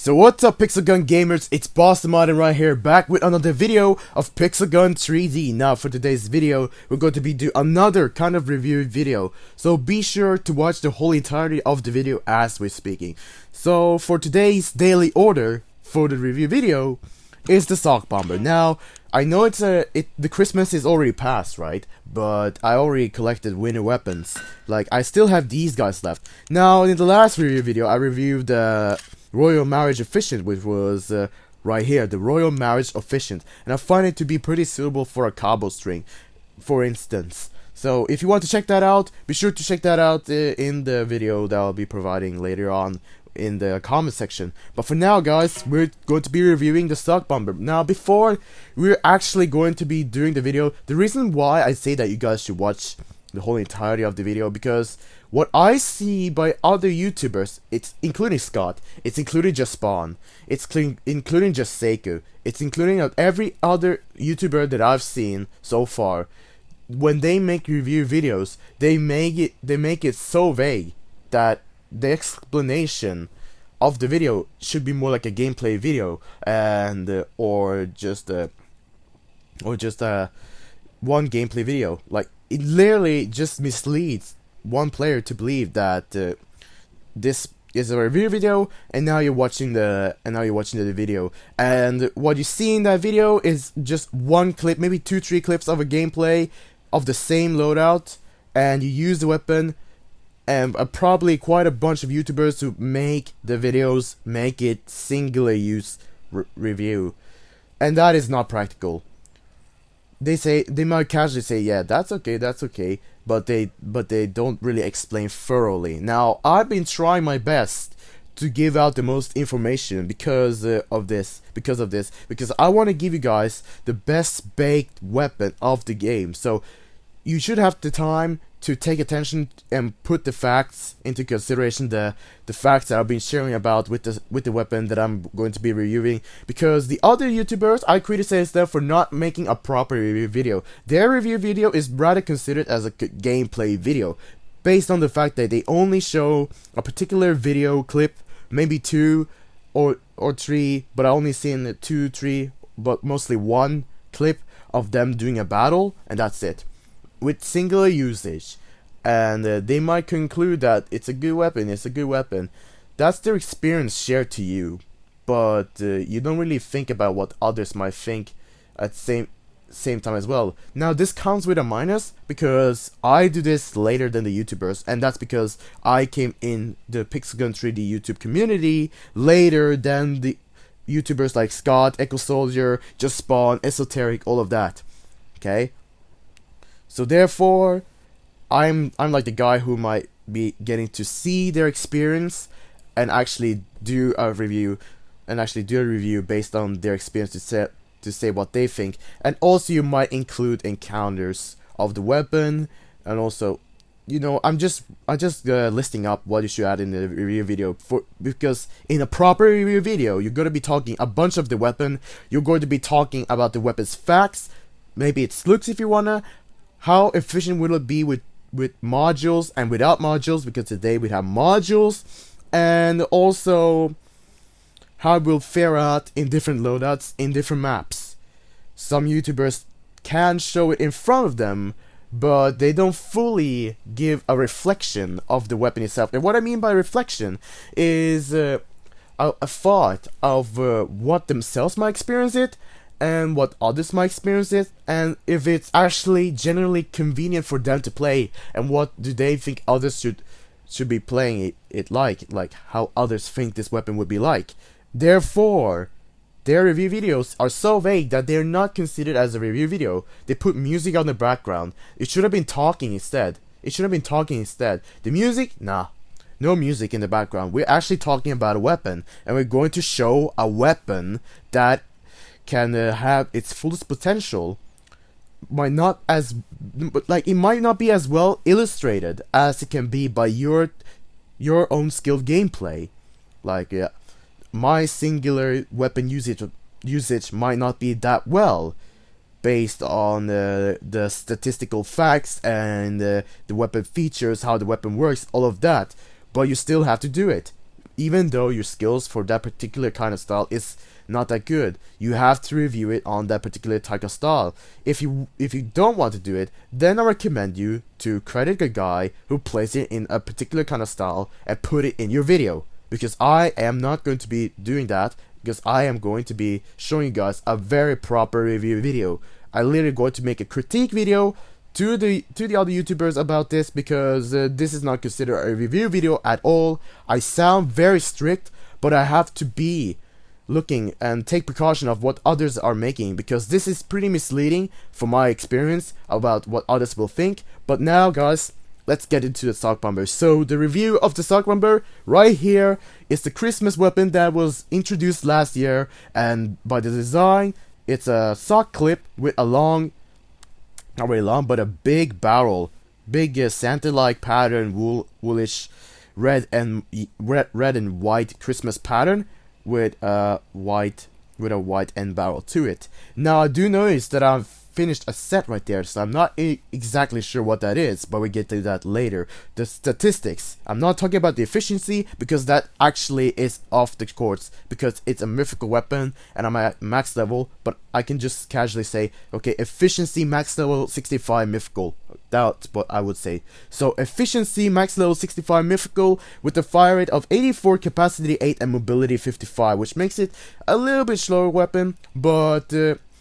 So what's up, Pixel Gun gamers? It's Boston right here, back with another video of Pixel Gun 3D. Now for today's video, we're going to be doing another kind of review video. So be sure to watch the whole entirety of the video as we're speaking. So for today's daily order for the review video is the Sock Bomber. Now I know the Christmas is already past, right? But I already collected winter weapons. Like I still have these guys left. Now in the last review video, I reviewed Royal Marriage Efficient, which was right here, the Royal Marriage Efficient, and I find it to be pretty suitable for a combo string, for instance. So if you want to check that out, be sure to check that out in the video that I'll be providing later on in the comment section. But for now, guys, we're going to be reviewing the Sock Bomber. Now before we're actually going to be doing the video, the reason why I say that you guys should watch the whole entirety of the video, because what I see by other YouTubers, it's including Scott, it's including Just Spawn, it's including Just Seiko, it's including every other YouTuber that I've seen so far. When they make review videos, they make it so vague that the explanation of the video should be more like a gameplay video, and or just one gameplay video. Like it literally just misleads one player to believe that this is a review video, and now you're watching the video, and what you see in that video is just one clip, maybe 2-3 clips of a gameplay of the same loadout, and you use the weapon, and probably quite a bunch of YouTubers who make the videos make it singular use review, and that is not practical. They might casually say, yeah, that's okay, but they don't really explain thoroughly. Now I've been trying my best to give out the most information because I want to give you guys the best baked weapon of the game. So you should have the time to take attention and put the facts into consideration, the facts that I've been sharing about with the weapon that I'm going to be reviewing, because the other YouTubers, I criticize them for not making a proper review video. Their review video is rather considered as a gameplay video, based on the fact that they only show a particular video clip, maybe 2 or 3, but I only seen 2, 3, but mostly 1 clip of them doing a battle, and that's it, with singular usage, and they might conclude that it's a good weapon. That's their experience shared to you, but you don't really think about what others might think at the same time as well. Now this comes with a minus, because I do this later than the YouTubers, and that's because I came in the Pixel Gun 3D YouTube community later than the YouTubers like Scott, Echo Soldier, Just Spawn, Esoteric, all of that. Okay? So therefore, I'm like the guy who might be getting to see their experience and actually do a review, based on their experience to say what they think. And also you might include encounters of the weapon, and also, you know, I'm just listing up what you should add in the review video, because in a proper review video you're going to be talking a bunch of the weapon, you're going to be talking about the weapon's facts, maybe its looks if you wanna. How efficient will it be with modules and without modules, because today we have modules, and also how it will fare out in different loadouts in different maps. Some YouTubers can show it in front of them, but they don't fully give a reflection of the weapon itself. And what I mean by reflection is a thought of what themselves might experience it, and what others might experience it, and if it's actually generally convenient for them to play, and what do they think others should be playing it like how others think this weapon would be like. Therefore, their review videos are so vague that they're not considered as a review video. They put music on the background. It should have been talking instead. The music, nah. No music in the background. We're actually talking about a weapon, and we're going to show a weapon that can have its fullest potential. It might not be as well illustrated as it can be by your own skilled gameplay. Like my singular weapon usage might not be that well based on the statistical facts and the weapon features, how the weapon works, all of that, but you still have to do it. even though your skills for that particular kind of style is not that good, you have to review it on that particular type of style. If you don't want to do it, then I recommend you to credit a guy who plays it in a particular kind of style and put it in your video, because I am not going to be doing that, because I am going to be showing you guys a very proper review video. I literally going to make a critique video to the other YouTubers about this, because this is not considered a review video at all. I sound very strict, but I have to be looking and take precaution of what others are making, because this is pretty misleading from my experience about what others will think. But now, guys, let's get into the sock bomber. So the review of the sock bomber right here is the Christmas weapon that was introduced last year, and by the design, it's a sock clip with a long, not very long, but a big barrel, big Santa-like pattern, woolish red and white Christmas pattern with a white end barrel to it. Now I do notice that I've finished a set right there, so I'm not exactly sure what that is, but we get to that later. The statistics, I'm not talking about the efficiency, because that actually is off the course, because it's a mythical weapon and I'm at max level, but I can just casually say, okay, efficiency max level 65 mythical. That's what I would say. So efficiency max level 65 mythical with a fire rate of 84, capacity 8 and mobility 55, which makes it a little bit slower weapon, but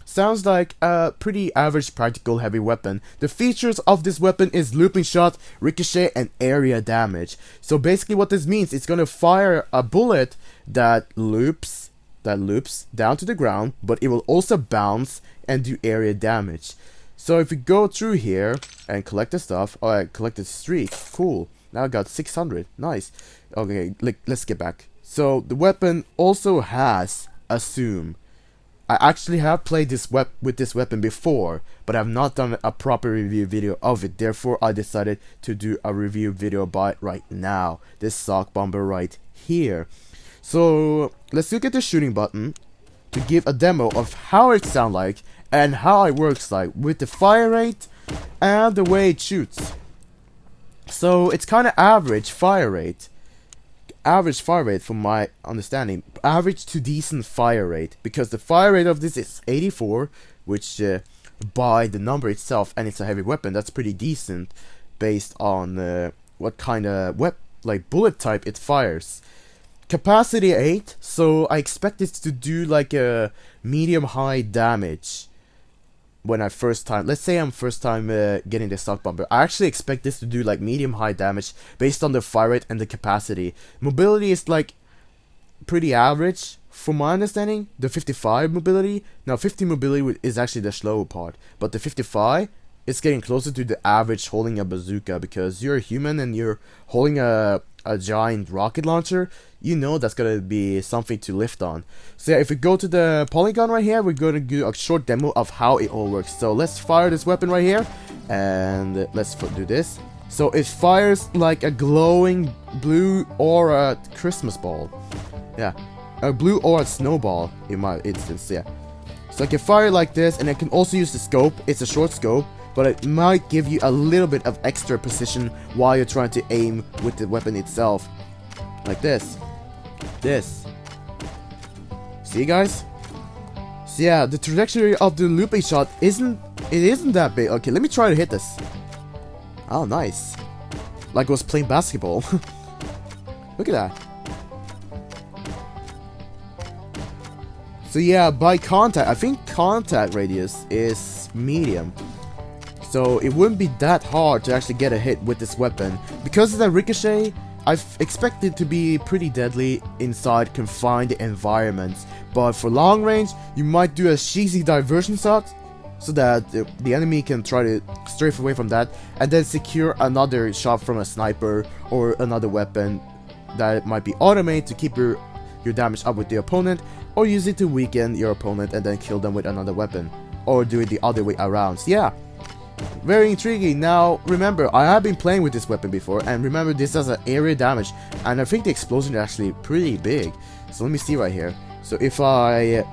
sounds like a pretty average practical heavy weapon. The features of this weapon is looping shot, ricochet and area damage. So basically what this means, it's gonna fire a bullet that loops down to the ground, but it will also bounce and do area damage. So if we go through here and collect the stuff, oh, I collected streak, cool. Now I got 600, nice. Okay, let's get back. So the weapon also has assume. I actually have played this with this weapon before, but I've not done a proper review video of it. Therefore, I decided to do a review video by it right now. This sock bomber right here. So let's look at the shooting button to give a demo of how it sounds like and how it works like with the fire rate and the way it shoots. So it's kind of average fire rate. Average fire rate from my understanding, average to decent fire rate, because the fire rate of this is 84, which by the number itself, and it's a heavy weapon, that's pretty decent based on what kind of bullet type it fires. Capacity 8, so I expect it to do like a medium high damage when I first time, let's say I'm first time getting the sock bomber. I actually expect this to do like medium high damage based on the fire rate and the capacity. Mobility is like pretty average from my understanding. The 55 mobility, now 50 mobility is actually the slow part, but the 55 is getting closer to the average holding a bazooka, because you're a human and you're holding a giant rocket launcher. You know that's gonna be something to lift on. So yeah, if we go to the polygon right here, we're gonna do a short demo of how it all works. So let's fire this weapon right here, and let's do this. So it fires like a glowing blue aura Christmas ball. Yeah, a blue aura snowball in my instance. Yeah, so I can fire like this, and I can also use the scope. It's a short scope, but it might give you a little bit of extra precision while you're trying to aim with the weapon itself. Like this. See, guys? So yeah, the trajectory of the looping shot isn't that big. Okay, let me try to hit this. Oh, nice. Like I was playing basketball. Look at that. So yeah, by contact, I think contact radius is medium. So it wouldn't be that hard to actually get a hit with this weapon. Because of the ricochet, I expect it to be pretty deadly inside confined environments. But for long range, you might do a cheesy diversion shot, so that the enemy can try to strafe away from that, and then secure another shot from a sniper or another weapon that might be automated to keep your damage up with the opponent, or use it to weaken your opponent and then kill them with another weapon, or do it the other way around. So yeah, very intriguing. Now remember, I have been playing with this weapon before, and remember, this has an area damage, and I think the explosion is actually pretty big. So let me see right here. So if I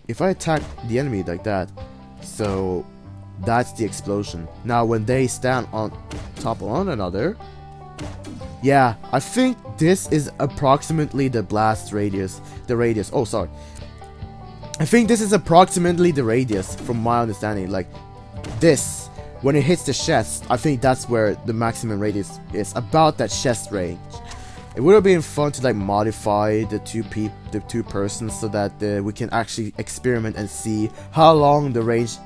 attack the enemy like that, so that's the explosion. Now when they stand on top of one another, Yeah, I think this is approximately the blast radius. The radius. Oh, sorry. I think this is approximately the radius, from my understanding. Like, this, when it hits the chest, I think that's where the maximum radius is. About that chest range. It would have been fun to like modify the two persons so that we can actually experiment and see how long the range,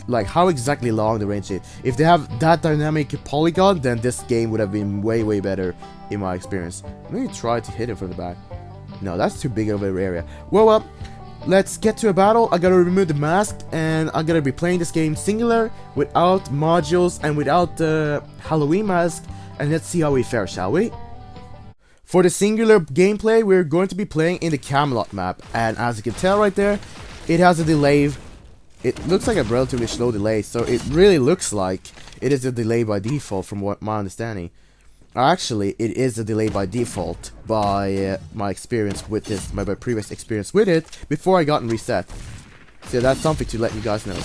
like how exactly long the range is. If they have that dynamic polygon, then this game would have been way better in my experience. Let me try to hit it from the back. No, that's too big of an area. Well, let's get to a battle. I gotta remove the mask, and I'm gonna be playing this game singular, without modules and without the Halloween mask, and let's see how we fare, shall we? For the singular gameplay, we're going to be playing in the Camelot map, and as you can tell right there, it has a delay. It looks like a relatively slow delay, so it really looks like it is a delay by default from what my understanding. Actually, it is a delay by default by my experience with this, my previous experience with it, before I got reset. So that's something to let you guys know.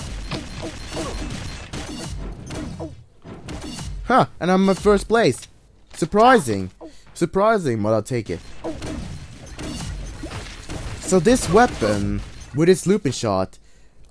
Huh, and I'm in first place. Surprising. Surprising, but I'll take it. So this weapon, with its looping shot,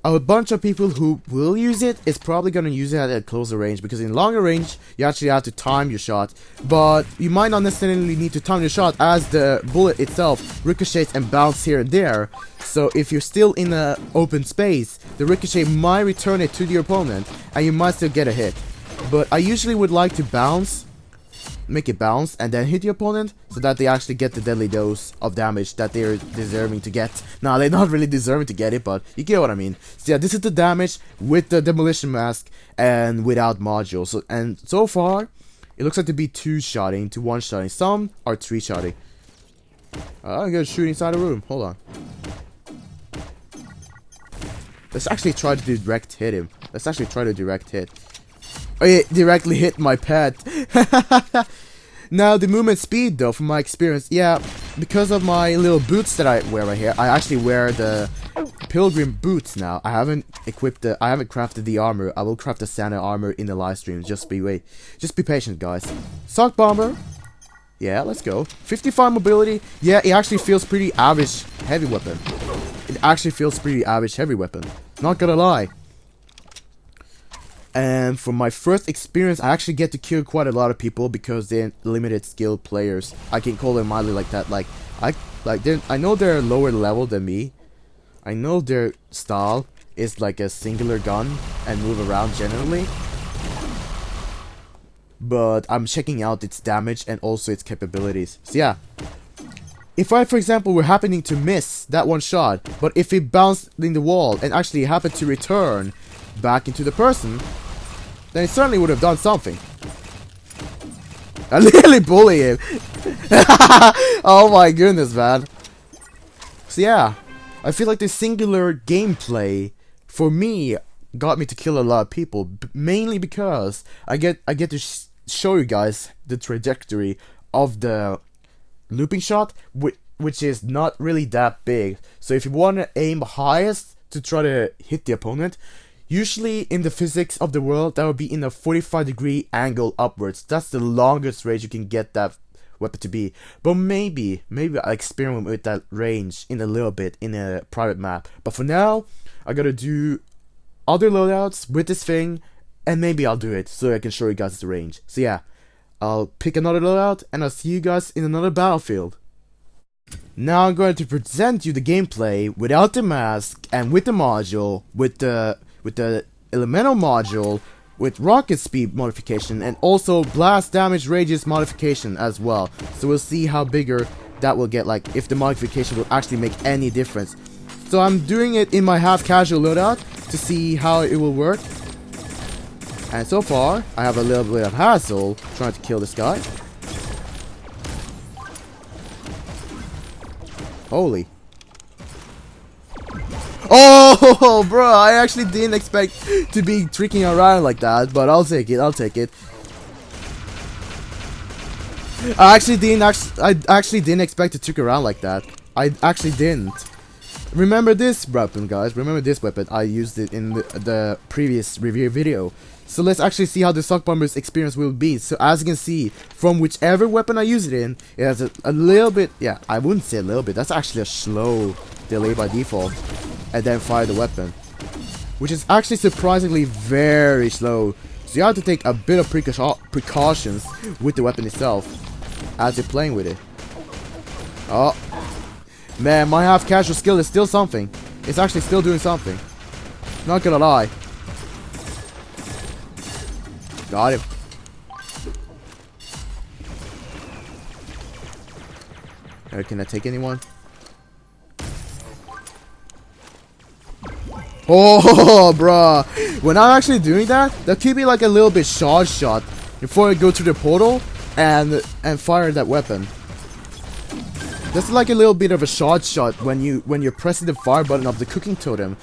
a bunch of people who will use it is probably going to use it at a closer range, because in longer range, you actually have to time your shot, but you might not necessarily need to time your shot, as the bullet itself ricochets and bounces here and there. So if you're still in an open space, the ricochet might return it to the opponent, and you might still get a hit. But I usually would like to make it bounce and then hit the opponent, so that they actually get the deadly dose of damage that they're deserving to get. Now, they're not really deserving to get it, but you get what I mean. So yeah, this is the damage with the demolition mask and without modules. And so far, it looks like to be 2-shotting to 1-shotting. Some are 3-shotting. I'm gonna shoot inside the room. Hold on. Let's actually try to direct hit him. Let's actually try to direct hit. Oh, it directly hit my pet. Now, the movement speed, though, from my experience, yeah, because of my little boots that I wear right here, I actually wear the pilgrim boots now. I haven't crafted the armor. I will craft the Santa armor in the live stream. Just be patient, guys. Sock bomber. Yeah, let's go. 55 mobility. Yeah, it actually feels pretty average heavy weapon. It actually feels pretty average heavy weapon. Not gonna lie. And from my first experience, I actually get to kill quite a lot of people because they're limited skill players. I can call them mildly like that. I know they're lower level than me. I know their style is like a singular gun and move around generally. But I'm checking out its damage and also its capabilities. So yeah. If I, for example, were happening to miss that one shot, but if it bounced in the wall and actually happened to return back into the person, then it certainly would have done something. I literally bully him. Oh my goodness, man. So yeah, I feel like the singular gameplay, for me, got me to kill a lot of people, mainly because I get to show you guys the trajectory of the looping shot, which is not really that big. So if you want to aim highest to try to hit the opponent, usually in the physics of the world, that would be in a 45-degree angle upwards. That's the longest range you can get that weapon to be. But maybe I'll experiment with that range in a little bit in a private map. But for now, I gotta do other loadouts with this thing, and maybe I'll do it so I can show you guys the range. So yeah, I'll pick another loadout, and I'll see you guys in another battlefield. Now I'm going to present you the gameplay without the mask and with the module, with the elemental module, with rocket speed modification, and also blast damage radius modification as well. So we'll see how bigger that will get, like if the modification will actually make any difference. So I'm doing it in my half casual loadout to see how it will work. And so far, I have a little bit of hassle trying to kill this guy. Holy. Oh, bro, I actually didn't expect to be tricking around like that, but I'll take it, I actually didn't expect to trick around like that. I actually didn't. Remember this weapon, guys. Remember this weapon. I used it in the previous review video. So let's actually see how the Sock Bomber's experience will be. So as you can see, from whichever weapon I use it in, it has a little bit, yeah, I wouldn't say a little bit, that's actually a slow delay by default. And then fire the weapon, which is actually surprisingly very slow. So you have to take a bit of precautions with the weapon itself as you're playing with it. Oh, man, my half casual skill is still something. It's actually still doing something. Not gonna lie. Got him. Can I take anyone? Oh, bruh. When I'm actually doing that, that could be like a little bit shot before I go to the portal and fire that weapon. That's like a little bit of a shot when you're pressing the fire button of the cooking totem,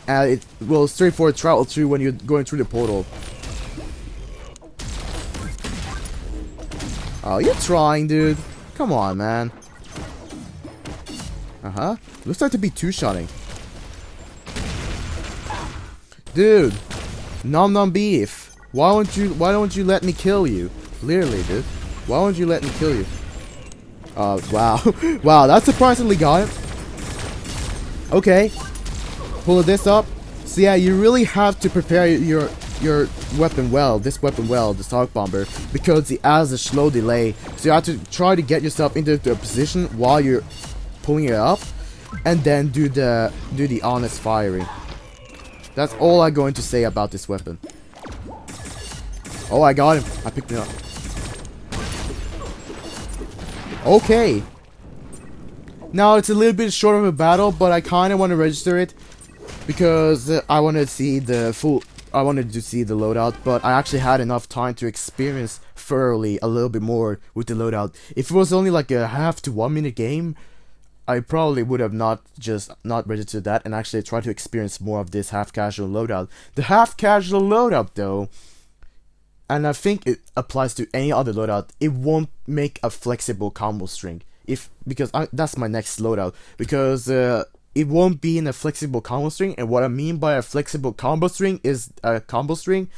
and it will straightforward travel through when you're going through the portal. Oh, you're trying, dude. Come on, man. Looks like to be two-shotting. Dude, nom nom beef. Why don't you let me kill you? Clearly, dude. Why won't you let me kill you? Wow. Wow, that's surprisingly got it. Okay. Pull this up. So yeah, you really have to prepare your weapon well, this weapon well, the Sock Bomber, because it has a slow delay. So you have to try to get yourself into a position while you're pulling it up, and then do the honest firing. That's all I'm going to say about this weapon. Oh, I got him. I picked him up. Okay. Now it's a little bit short of a battle, but I kind of want to register it because I wanted to see the loadout, but I actually had enough time to experience thoroughly a little bit more with the loadout. If it was only like a half to 1 minute game, I probably would have not registered that and actually tried to experience more of this half casual loadout. The half casual loadout though, and I think it applies to any other loadout, it won't make a flexible combo string. Because that's my next loadout, because it won't be in a flexible combo string. And what I mean by a flexible combo string is a combo string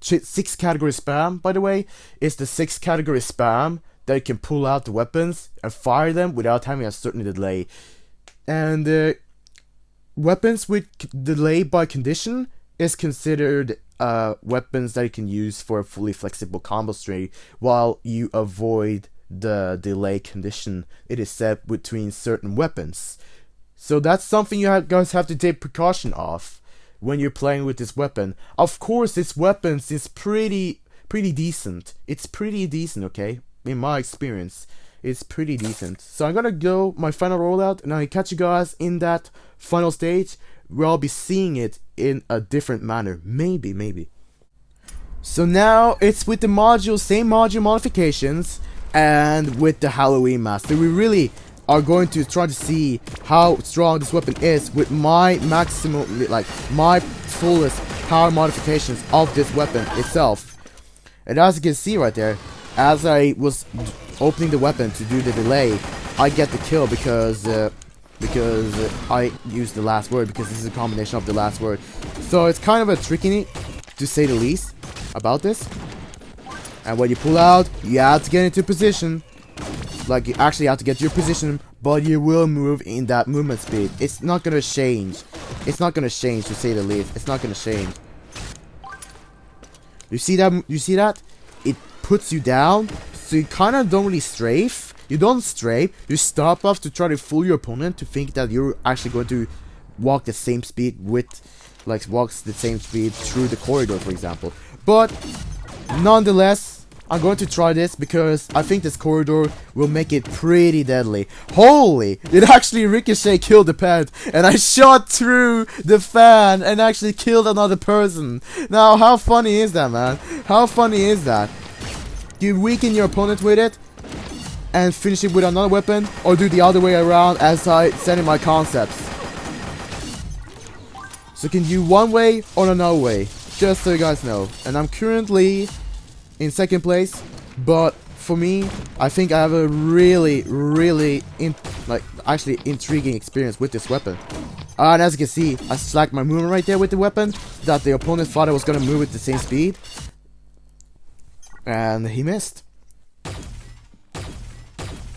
6 category spam, by the way, is the 6 category spam that you can pull out the weapons and fire them without having a certain delay. And weapons with delay by condition is considered weapons that you can use for a fully flexible combo string, while you avoid the delay condition it is set between certain weapons. So that's something you guys have to take precaution of when you're playing with this weapon. Of course, this weapon is pretty decent. It's pretty decent, okay? In my experience, it's pretty decent. So I'm gonna go my final rollout, and I'll catch you guys in that final stage where I'll be seeing it in a different manner. Maybe. So now it's with the same module modifications, and with the Halloween mask. So we really are going to try to see how strong this weapon is with my maximum, like my fullest power modifications of this weapon itself. And as you can see right there, as I was opening the weapon to do the delay, I get the kill because I used the last word, because this is a combination of the last word. So it's kind of a tricky, to say the least, about this. And when you pull out, you have to get into position. Like, you actually have to get your position, but you will move in that movement speed. It's not gonna change. It's not gonna change, to say the least. It's not gonna change. You see that? You see that? It puts you down, so you kind of don't really strafe. You don't strafe. You stop off to try to fool your opponent to think that you're actually going to walk the same speed walks the same speed through the corridor, for example. But nonetheless, I'm going to try this because I think this corridor will make it pretty deadly. Holy! It actually ricochet killed the pet, and I shot through the fan and actually killed another person. Now, how funny is that, man? How funny is that? Do you weaken your opponent with it and finish it with another weapon, or do the other way around as I said in my concepts? So you can do one way or another way, just so you guys know. And I'm currently in second place, but for me, I think I have a really actually intriguing experience with this weapon. And as you can see, I slacked my movement right there with the weapon, that the opponent thought I was gonna move at the same speed. And he missed.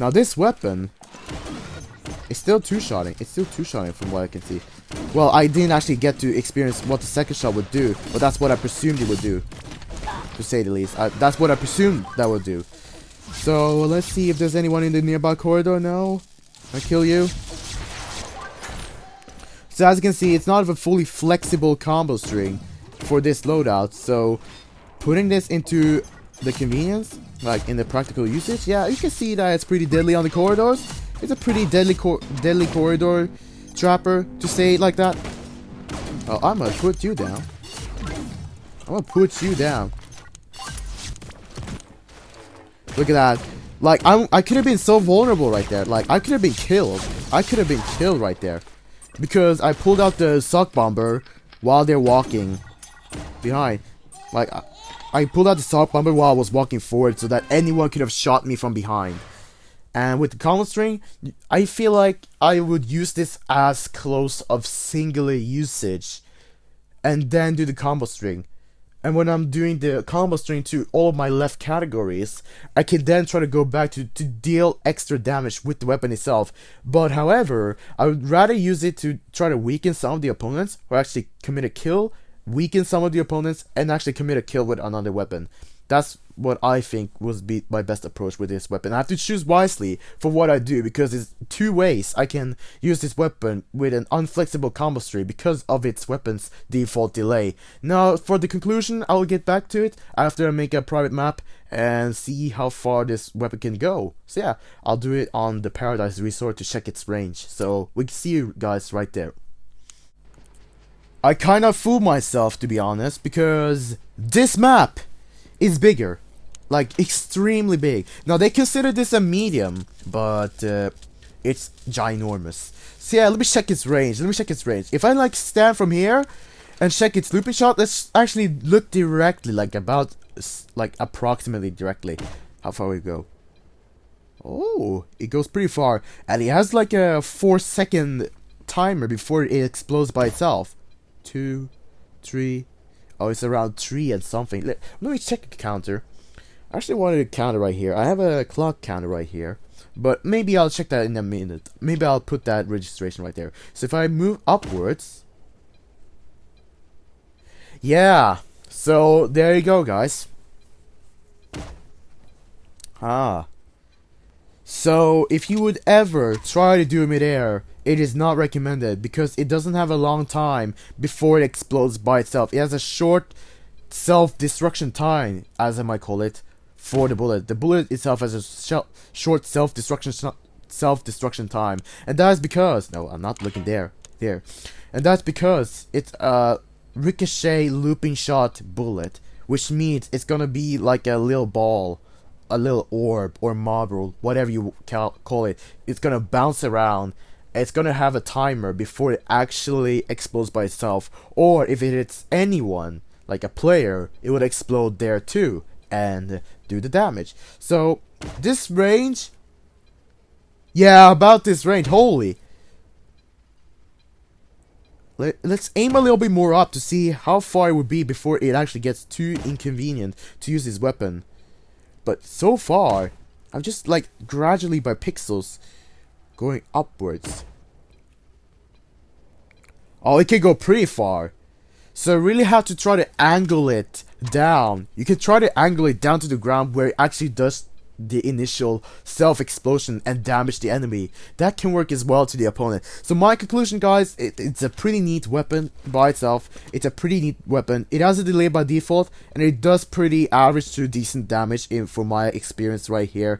Now this weapon is still two-shotting. It's still two-shotting from what I can see. Well, I didn't actually get to experience what the second shot would do, but that's what I presumed it would do. To say the least. That's what I presumed that would do. So, let's see if there's anyone in the nearby corridor. No? I kill you. So as you can see, it's not a fully flexible combo string for this loadout. So, putting this into the convenience, like in the practical usage, yeah, you can see that it's pretty deadly on the corridors. It's a pretty deadly corridor trapper, to say it like that. Oh, I'm gonna put you down. I'm gonna put you down. Look at that. Like, I could have been so vulnerable right there. Like, I could have been killed. I could have been killed right there. Because I pulled out the sock bomber while they're walking behind. Like, I pulled out the sock bomber while I was walking forward so that anyone could have shot me from behind. And with the combo string, I feel like I would use this as close of singular usage. And then do the combo string. And when I'm doing the combo string to all of my left categories, I can then try to go back to deal extra damage with the weapon itself. But however, I would rather use it to try to weaken some of the opponents, or actually commit a kill, weaken some of the opponents, and actually commit a kill with another weapon. That's what I think would be my best approach with this weapon. I have to choose wisely for what I do, because there's two ways I can use this weapon with an unflexible combo string because of its weapon's default delay. Now, for the conclusion, I'll get back to it after I make a private map and see how far this weapon can go. So yeah, I'll do it on the Paradise Resort to check its range. So we can see you guys right there. I kind of fooled myself, to be honest, because this map is bigger, like extremely big. Now they consider this a medium, but it's ginormous. So yeah, let me check its range. If I like stand from here and check its looping shot, let's actually look directly, like approximately directly how far we go. Oh, it goes pretty far, and it has like a 4-second timer before it explodes by itself. 2, 3. Oh, it's around 3 and something. Let me check the counter. I actually wanted a counter right here. I have a clock counter right here. But maybe I'll check that in a minute. Maybe I'll put that registration right there. So if I move upwards. Yeah. So there you go, guys. So if you would ever try to do midair, it is not recommended because it doesn't have a long time before it explodes by itself. It has a short self-destruction time, as I might call it, for the bullet. The bullet itself has a short self-destruction time, and that is because I'm not looking there, and that's because it's a ricochet looping shot bullet, which means it's gonna be like a little ball, a little orb or marble, whatever you call it. It's gonna bounce around. It's gonna have a timer before it actually explodes by itself, or if it hits anyone, like a player, it would explode there too and do the damage. So this range, yeah, about this range, holy. Let's aim a little bit more up to see how far it would be before it actually gets too inconvenient to use this weapon. But so far, I'm just like gradually by pixels going upwards. Oh, it can go pretty far. So I really have to try to angle it down. You can try to angle it down to the ground where it actually does the initial self-explosion and damage the enemy. That can work as well to the opponent. So my conclusion, guys, it's a pretty neat weapon by itself. It's a pretty neat weapon. It has a delay by default, and it does pretty average to decent damage for my experience right here.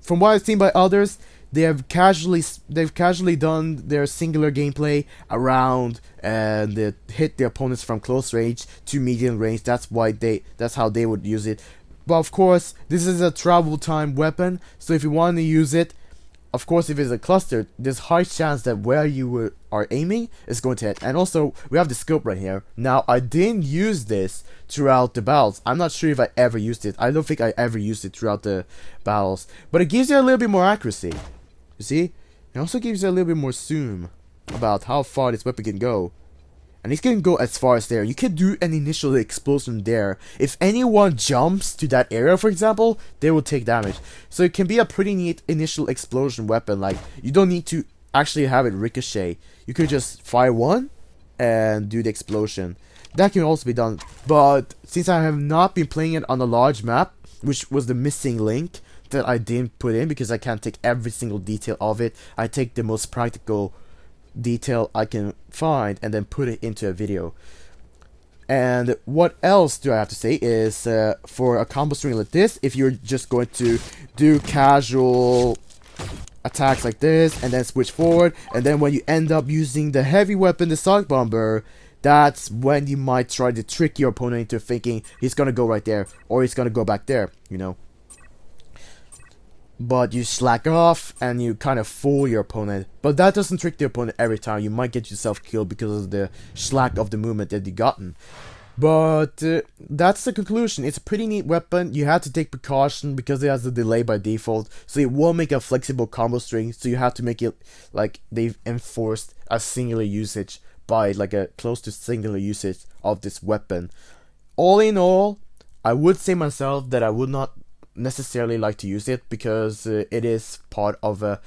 From what I've seen by others, they've casually done their singular gameplay around and they hit the opponents from close range to medium range. That's how they would use it. But of course, this is a travel time weapon, so if you want to use it, of course, if it's a cluster, there's high chance that where you are aiming is going to hit. And also, we have the scope right here. Now, I didn't use this throughout the battles. I'm not sure if I ever used it. I don't think I ever used it throughout the battles. But it gives you a little bit more accuracy. You see? It also gives you a little bit more zoom about how far this weapon can go. And it can go as far as there. You can do an initial explosion there. If anyone jumps to that area, for example, they will take damage. So it can be a pretty neat initial explosion weapon. Like, you don't need to actually have it ricochet. You could just fire one and do the explosion. That can also be done. But since I have not been playing it on a large map, which was the missing link that I didn't put in because I can't take every single detail of it, I take the most practical detail I can find and then put it into a video. And what else do I have to say is for a combo string like this, if you're just going to do casual attacks like this and then switch forward, and then when you end up using the heavy weapon, the sonic bomber, that's when you might try to trick your opponent into thinking he's gonna go right there or he's gonna go back there, you know. But you slack off and you kind of fool your opponent. But that doesn't trick the opponent every time. You might get yourself killed because of the slack of the movement that you gotten. But that's the conclusion. It's a pretty neat weapon. You have to take precaution because it has a delay by default. So it won't make a flexible combo string. So you have to make it like they've enforced a singular usage by like a close to singular usage of this weapon. All in all, I would say myself that I would not necessarily like to use it because it is part of a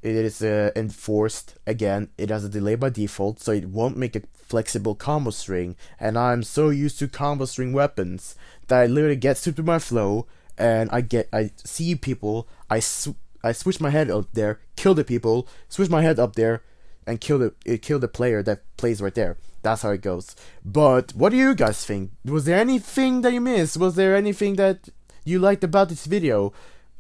it is enforced. Again, it has a delay by default, so it won't make a flexible combo string, and I'm so used to combo string weapons that I literally get super my flow and I see people, I switch my head up there, kill the people, switch my head up there and kill the player that plays right there. That's how it goes. But what do you guys think? Was there anything that you missed? Was there anything that you liked about this video,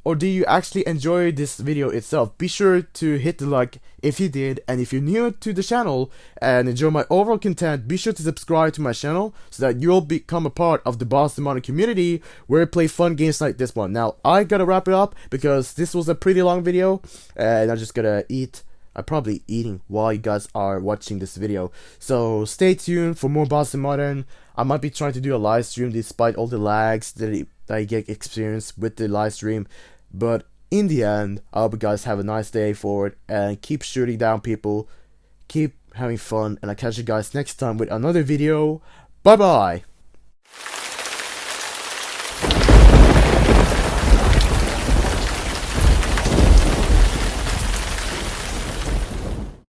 or do you actually enjoy this video itself? Be sure to hit the like if you did, and if you're new to the channel and enjoy my overall content, be sure to subscribe to my channel so that you'll become a part of the Boston Modern community where I play fun games like this one. Now I gotta wrap it up because this was a pretty long video and I'm just gonna eat. I'm probably eating while you guys are watching this video. So stay tuned for more Boston Modern. I might be trying to do a live stream despite all the lags that I get experienced with the live stream. But in the end, I hope you guys have a nice day forward and keep shooting down people. Keep having fun, and I'll catch you guys next time with another video. Bye bye!